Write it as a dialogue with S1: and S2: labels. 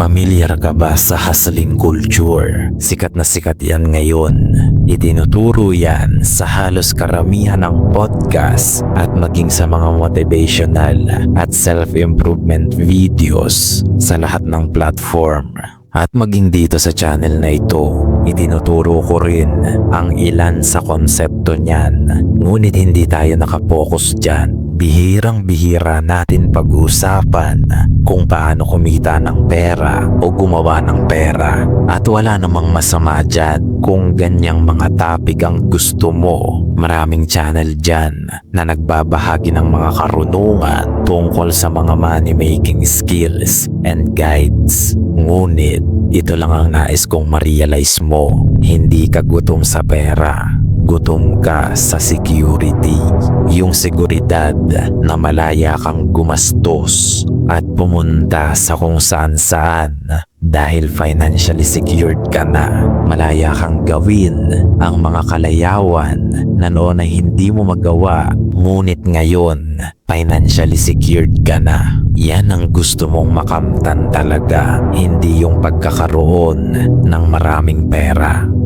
S1: Pamilyar ka ba sa hustling culture? Sikat na sikat yan ngayon. Itinuturo yan sa halos karamihan ng podcast at maging sa mga motivational at self-improvement videos sa lahat ng platform. At maging dito sa channel na ito, itinuturo ko rin ang ilan sa konsepto niyan. Ngunit hindi tayo nakapokus dyan. Bihirang-bihira natin pag-usapan kung paano kumita ng pera o gumawa ng pera. At wala namang masama dyan kung ganyang mga topic ang gusto mo. Maraming channel dyan na nagbabahagi ng mga karunungan tungkol sa mga money-making skills and guides. Ngunit ito lang ang nais kong ma-realize mo. Hindi ka gutom sa pera. Gutom ka sa security. Yung seguridad na malaya kang gumastos at pumunta sa kung saan-saan dahil financially secured ka na. Malaya kang gawin ang mga kalayawan na noon ay hindi mo magawa, ngunit ngayon financially secured ka na. Yan ang gusto mong makamtan talaga, hindi yung pagkakaroon ng maraming pera.